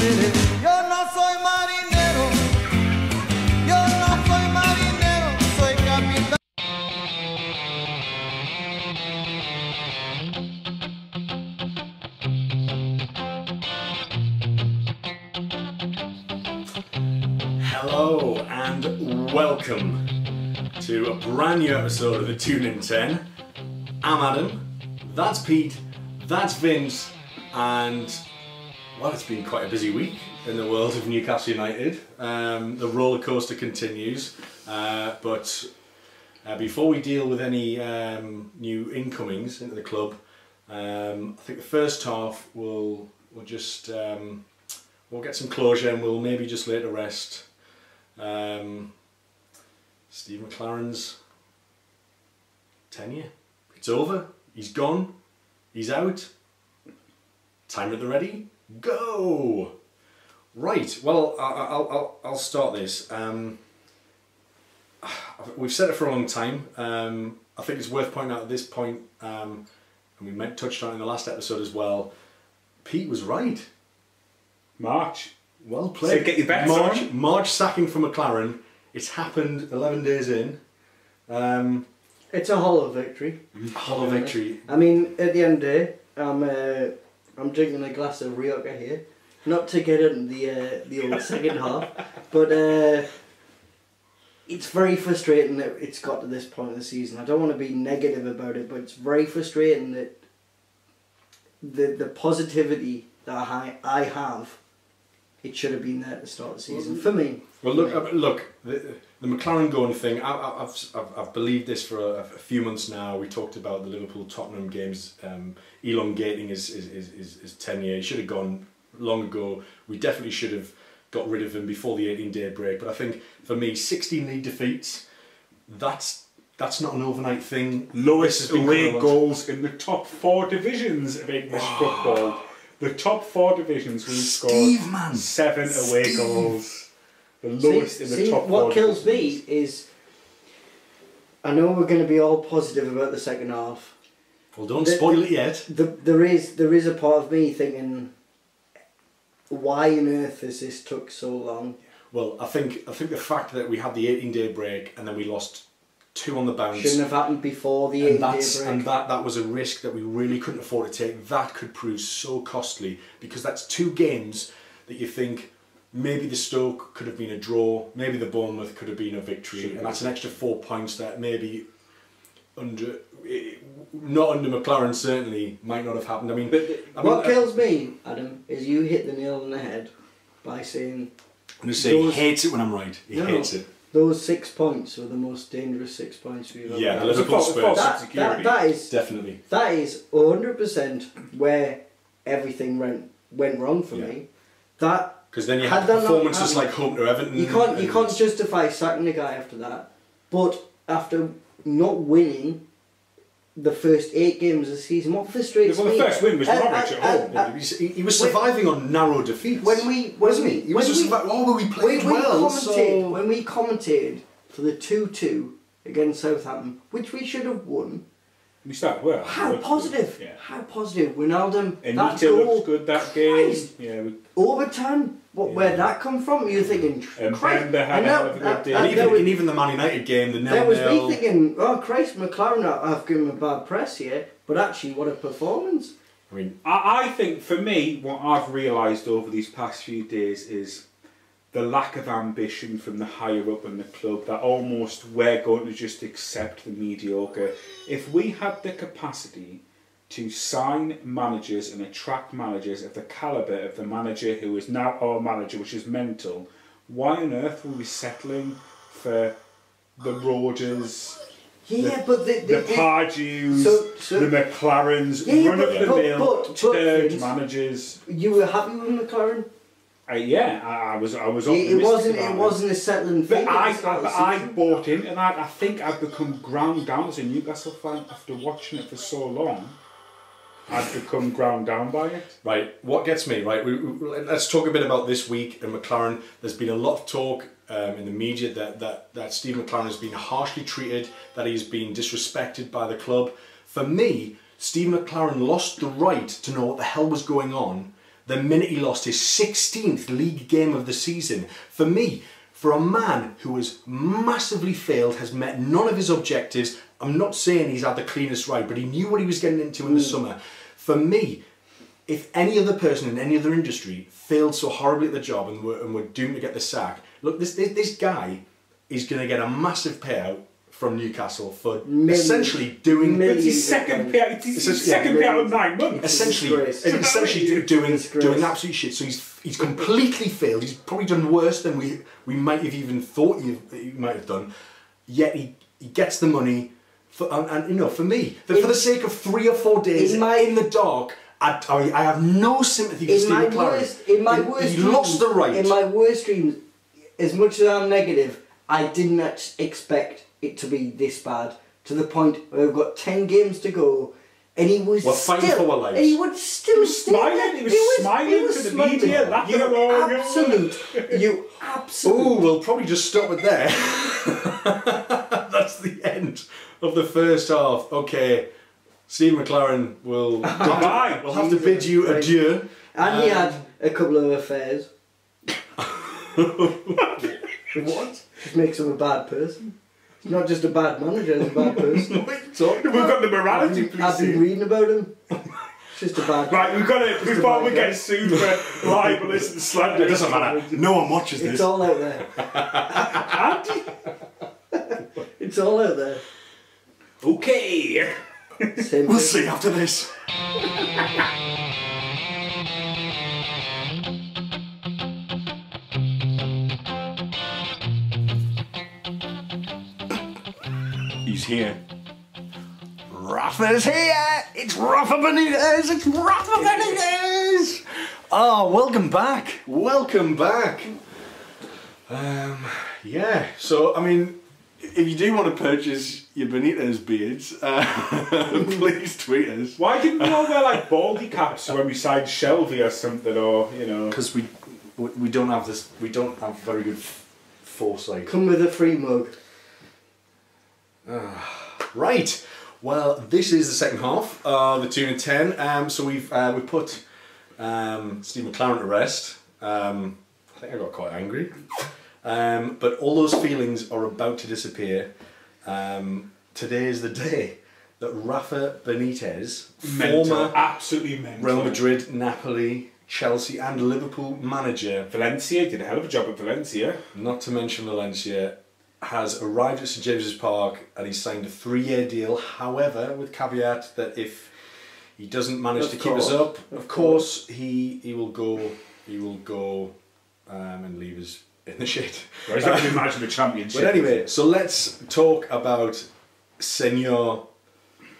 Yo no soy marinero, yo no soy marinero, soy capitán. Hello and welcome to a brand new episode of the Toon in 10. I'm Adam, that's Pete, that's Vince, and well, it's been quite a busy week in the world of Newcastle United. The roller coaster continues, but before we deal with any new incomings into the club, I think the first half we'll get some closure and we'll maybe just lay to rest Steve McLaren's tenure. It's over. He's gone. He's out. Time at the ready. Go! Right, well, I'll start this. We've said it for a long time. I think it's worth pointing out at this point, and we touched on it in the last episode as well, Pete was right. March. Well played. So get your bets on. March sacking for McLaren. It's happened 11 days in. It's a hollow victory. A hollow victory. I mean, at the end of the day, I'm drinking a glass of Rioja here, not to get into the old second half, but it's very frustrating that it's got to this point of the season. I don't want to be negative about it, but it's very frustrating that the positivity that I have, it should have been there at the start of the season for me. Well, look, the McLaren going thing. I've believed this for a few months now. We talked about the Liverpool-Tottenham games elongating his tenure. He should have gone long ago. We definitely should have got rid of him before the 18-day break. But I think for me, 16 league defeats. That's not an overnight thing. Lowest away goals in the top 4 divisions of English football. The top 4 divisions we've scored 7 away goals. The lowest in the top 4 what kills divisions. me is, I know we're going to be all positive about the second half. Well, don't spoil it yet. There is a part of me thinking, why on earth has this took so long? Well, I think the fact that we had the 18-day break and then we lost 2 on the bounce shouldn't have happened before the 18-day break. And that was a risk that we really couldn't afford to take. That could prove so costly, because that's 2 games that you think maybe the Stoke could have been a draw, maybe the Bournemouth could have been a victory, and that's an extra 4 points that maybe not under McLaren certainly might not have happened. I mean, what kills me, Adam, is you hit the nail on the head by saying. I'm going to say he hates it when I'm right. He hates it. Those 6 points were the most dangerous 6 points we've ever had. Yeah, the Liverpool Spurs. That is definitely. That is 100% where everything went wrong for me. Because then you had performances like home to Everton. You can't justify sacking the guy after that. But after not winning the first 8 games of the season, what frustrates me? Well, the first win was Norwich at home. He was surviving on narrow defeats. Wasn't he? He was just like, oh, we played well. When we commentated for the 2-2 against Southampton, which we should have won. We started well. How positive! Yeah. How positive! Wijnaldum, and that goal looked good that game. Yeah. Overtime. Where'd that come from? You're thinking, Christ! And even the Man United game, the 0-0. That was me thinking, oh Christ, McLaren, I've given him a bad press here, but actually, what a performance! I mean, I think for me, what I've realised over these past few days is the lack of ambition from the higher up in the club, that almost we're going to just accept the mediocre. If we had the capacity to sign managers and attract managers of the calibre of the manager who is now our manager, which is mental, why on earth were we settling for the Rodgers, the Pardew's, the McLarens, run-of-the-mill, turd managers? You were happy with McLaren? I was It wasn't a settling thing. But I bought into that. I think I've become ground down as a Newcastle fan after watching it for so long. I've become ground down by it. Right, what gets me, right, let's talk a bit about this week in McLaren. There's been a lot of talk in the media that Steve McLaren has been harshly treated, that he's been disrespected by the club. For me, Steve McLaren lost the right to know what the hell was going on the minute he lost his 16th league game of the season. For me, for a man who has massively failed, has met none of his objectives, I'm not saying he's had the cleanest ride, but he knew what he was getting into in the summer. For me, if any other person in any other industry failed so horribly at the job and were doomed to get the sack, look, this guy is going to get a massive payout from Newcastle for essentially doing... It's his second payout. It's his second payout in 9 months. Essentially doing absolute shit. So he's completely failed. He's probably done worse than we might have even thought he might have done. Yet he gets the money. And you know, for me, for the sake of 3 or 4 days in the dark, I have no sympathy for Steve McClaren. He lost the right. In my worst dreams, as much as I'm negative, I didn't expect it to be this bad, to the point where we've got 10 games to go, and he was fighting for our lives. And he would still smiling. He was smiling to the media, laughing along. You absolute. Oh, we'll probably just stop it there. That's the end of the first half. Okay, Steve McClaren will goodbye. We'll have to bid you adieu. And he had a couple of affairs. What? Which makes him a bad person. He's not just a bad manager, he's a bad person. We've got the morality police. I've been reading about him. It's just a bad. Right, we've got it before we get sued for libelous and slander. It doesn't matter. No one watches this. It's all out there. It's all out there. Okay. We'll see after this. He's here. Rafa's here! It's Rafa Benitez! It's Rafa Benitez! Oh, welcome back! Welcome back! Yeah, so, I mean, if you do want to purchase your Benitez beards, please tweet us. Why didn't we all wear like baldy caps when we signed Shelby or something, or, you know? Because we don't have this, we don't have very good foresight. Come with a free mug. Right, well, this is the second half of the Toon in 10. So we put Steve McClaren to rest. I think I got quite angry. But all those feelings are about to disappear. Today is the day that Rafa Benitez, former absolutely mental. Real Madrid, Napoli, Chelsea and Liverpool manager, Valencia, did a hell of a job at Valencia. not to mention Valencia, has arrived at St James's Park and he's signed a 3-year deal. However, with caveat that if he doesn't manage to keep us up, of course he will go. He will go and leave us in the shit. Well, he's not going to imagine the championship. But anyway, so let's talk about Senor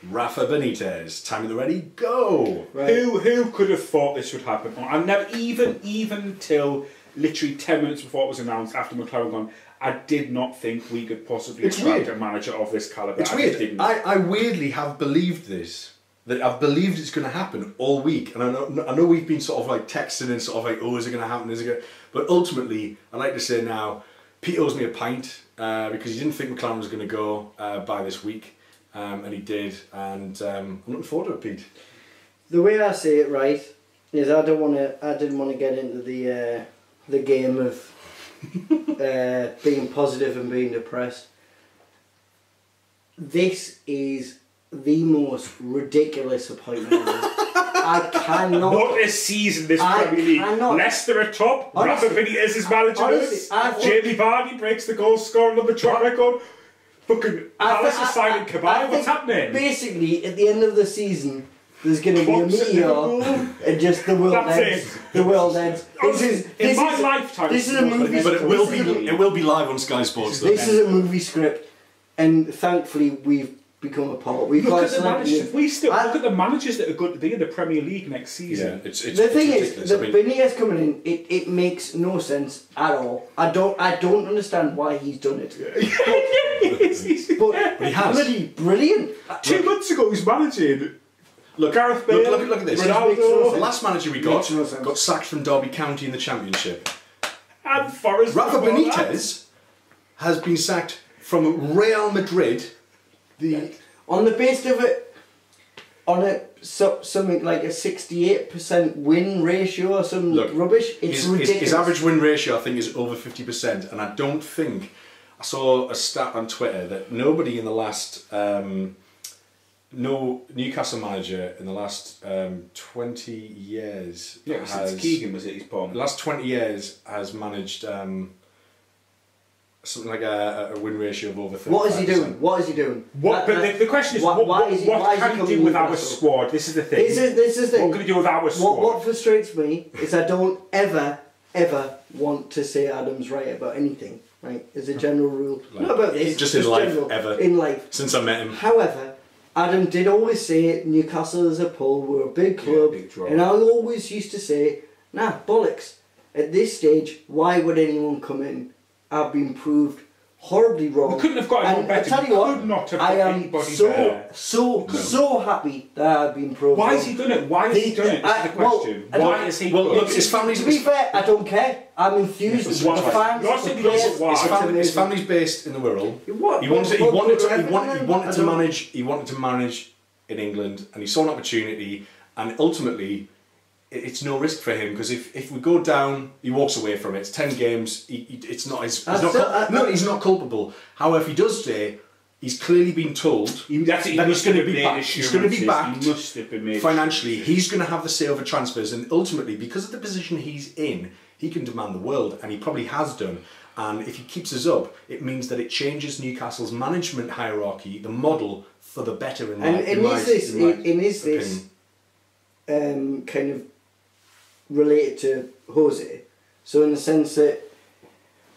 Rafa Benitez. Time at the ready, go! Right. Who could have thought this would happen? I never even till literally 10 minutes before it was announced, after McClaren gone, I did not think we could possibly attract a manager of this calibre. It's weird. I weirdly have believed this. That I've believed it's going to happen all week, and I know we've been sort of like texting and sort of like, oh, is it going to happen? Is it going? But ultimately, I like to say now, Pete owes me a pint because he didn't think McClaren was going to go by this week, and he did, and I'm looking forward to it, Pete. The way I see it, right, is I didn't want to get into the game of being positive and being depressed. This is the most ridiculous appointment ever. I cannot. What a season this Premier League. Leicester are top. Rafa Benitez is manager. Jamie Vardy breaks the goal scoring on the track record. Fucking Palace is signing Kabay. What's happening? Basically, at the end of the season, there's going to be a meteor and just the world ends. The world ends. In my lifetime, this is a movie. But it will be live on Sky Sports. This is a movie script, and thankfully we've become a part. We've got look at the managers that are going to be in the Premier League next season. Yeah, it's the thing ridiculous. is, the Benitez coming in, it makes no sense at all. I don't understand why he's done it. But he has. Bloody brilliant. 2 months ago, he's managing. Look, Gareth Bale, look at this. Ronaldo. The last manager we got sacked from Derby County in the Championship. And Forest. Rafa Benitez has been sacked from Real Madrid. On the basis of it, on something like a 68% win ratio or some rubbish. It's ridiculous. His average win ratio, I think, is over 50%, and I don't think I saw a stat on Twitter that nobody in the last no Newcastle manager in the last 20 years. Yeah, since Keegan was at his point. The last 20 years has managed something like a win ratio of over 30%. What is he doing? What is he doing? But the question is, what can he do with our squad? This is the thing. This is the thing. What can he do with our squad? What frustrates me is I don't ever want to say Adam's right about anything. Right, as a general rule. Not about this. Just in life, general, ever. In life. Since I met him. However, Adam did always say Newcastle as a pull were a big club, and I always used to say, nah, bollocks. At this stage, why would anyone come in? I've been proved horribly wrong. We couldn't have got anyone better. I tell you what, not have I am so happy that I've been proved why wrong. has he done it? Why has he done it? This is the question. Why has he done it? Look, his family's... To be fair, I don't care. I'm enthused. The fans, the players, his family's based in the Wirral. He wanted to manage in England, and he saw an opportunity, and ultimately it's no risk for him, because if we go down, he walks away from it. It's 10 games. He's not culpable. However, if he does stay, he's clearly been told that he's going to be backed. He's going to be backed financially. He's going to have the say over transfers, and ultimately, because of the position he's in, he can demand the world, and he probably has done. And if he keeps us up, it means that it changes Newcastle's management hierarchy, the model, for the better. Is this kind of related to Jose? So in the sense that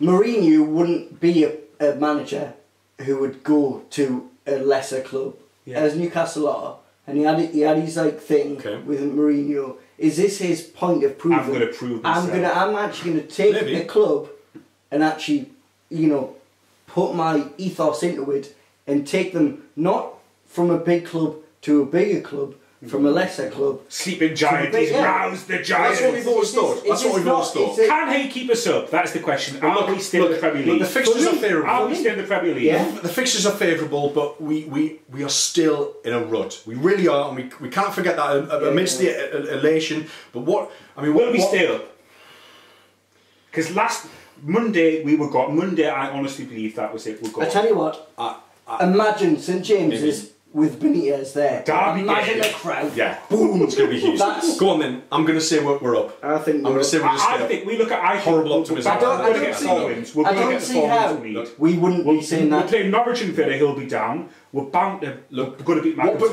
Mourinho wouldn't be a manager who would go to a lesser club, as Newcastle are, and he had his like thing with Mourinho. Is this his point of proving? I'm going to prove myself. I'm actually going to take a club and actually, put my ethos into it and take them not from a big club to a bigger club, from a lesser club. Sleeping giant, he's roused the giant. That's what we've always thought. Can he keep us up? That's the question. Are we still in the Premier League? The fixtures are favourable. Are we still in the Premier League? Yeah. The fixtures are favourable, but we are still in a rut. We really are, and we can't forget that amidst the elation. But will we stay up? Because last Monday we were got. Monday, I honestly believe that was it. I tell you what. Imagine St James's with Benitez there. Imagine the crowd. Yeah, boom! It's going to be huge. Go on then. I'm going to say we're up. I think I'm going to say we're just. I think we look at horrible optimism. I don't see how we wouldn't be saying that. We're playing Norwich and Villa. He'll be down. We're bound to look. We're going to beat Manchester.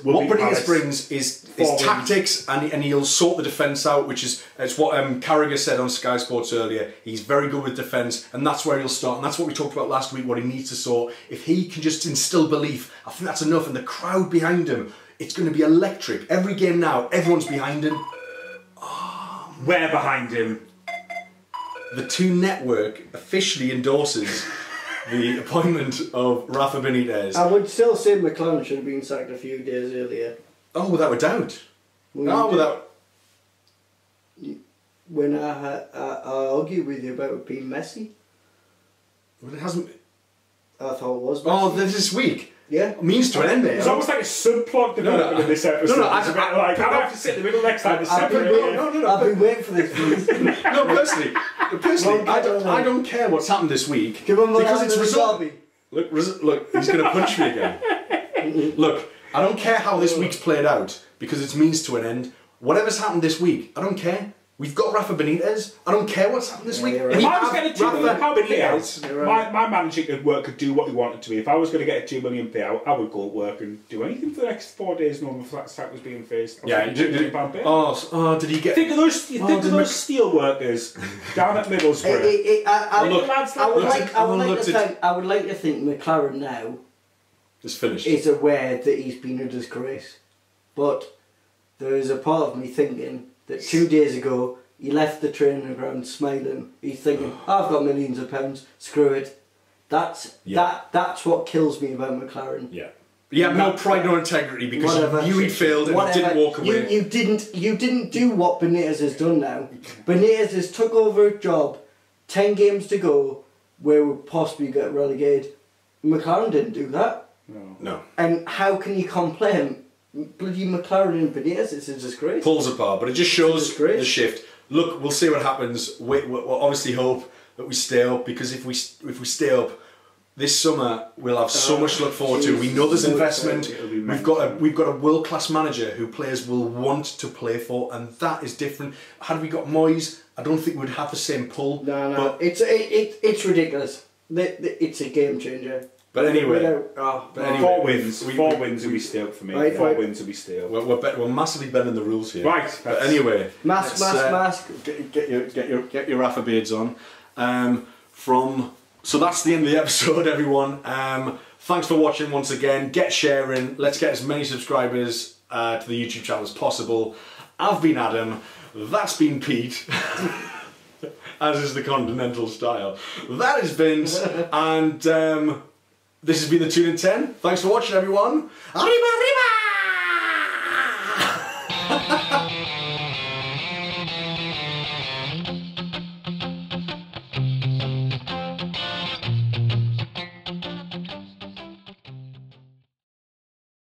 What Benitez brings is tactics, and he'll sort the defence out, which is what Carragher said on Sky Sports earlier. He's very good with defence, and that's where he'll start. And that's what we talked about last week. What he needs to sort. If he can just instill belief, I think that's enough. And the crowd behind him, it's going to be electric. Every game now, everyone's behind him. We're behind him. The Toon network officially endorses the appointment of Rafa Benitez. I would still say McLaren should have been sacked a few days earlier. Oh, without a doubt. When I argue with you about it being messy. Well, it hasn't. I thought it was messy. Oh, this week. Yeah. Means to an end there. It's almost like a subplot development in this episode. I have to sit in the middle next time to separate. I've been waiting for this. No, personally, I don't care what's happened this week because it's resolved. Look, he's going to punch me again. Look, I don't care how this week's played out because it's means to an end. Whatever's happened this week, I don't care. We've got Rafa Benitez. I don't care what's happened this week. Right. If I was getting a £2 million payout, my managing could work could do what he wanted to be. If I was going to get a £2 million payout, I would go to work and do anything for the next 4 days. No flat sack was being faced. Yeah, did he get? Think of those steel workers down at Middlesbrough. I would like to think McLaren now is finished. Is aware that he's been a disgrace, but there is a part of me thinking that 2 days ago he left the training ground smiling. He's thinking, I've got millions of pounds, screw it. That's what kills me about McLaren. Yeah. You have no pride nor integrity because you knew he'd failed and he didn't walk away. You didn't do what Benitez has done now. Benitez has took over a job, 10 games to go, where we'll possibly get relegated. McLaren didn't do that. No. And how can you complain Bloody McLaren and Benitez, it's a disgrace. Pulls apart, but it just shows disgrace. the shift. Look, we'll see what happens. We'll obviously hope that we stay up, because if we stay up this summer, we'll have so much to look forward to. We know there's investment. We've got a world-class manager who players will want to play for, and that is different. Had we got Moyes, I don't think we'd have the same pull. No, but it's ridiculous. It's a game changer. But anyway, Four wins will be stay up for me. Right, Four wins will be stay up. we're massively bending the rules here. Right. But anyway, Mask. Get your Rafa beards on. So that's the end of the episode, everyone. Thanks for watching once again. Get sharing. Let's get as many subscribers to the YouTube channel as possible. I've been Adam. That's been Pete. As is the continental style. That is Vince. And this has been the Toon in 10. Thanks for watching, everyone. Arriba, arriba!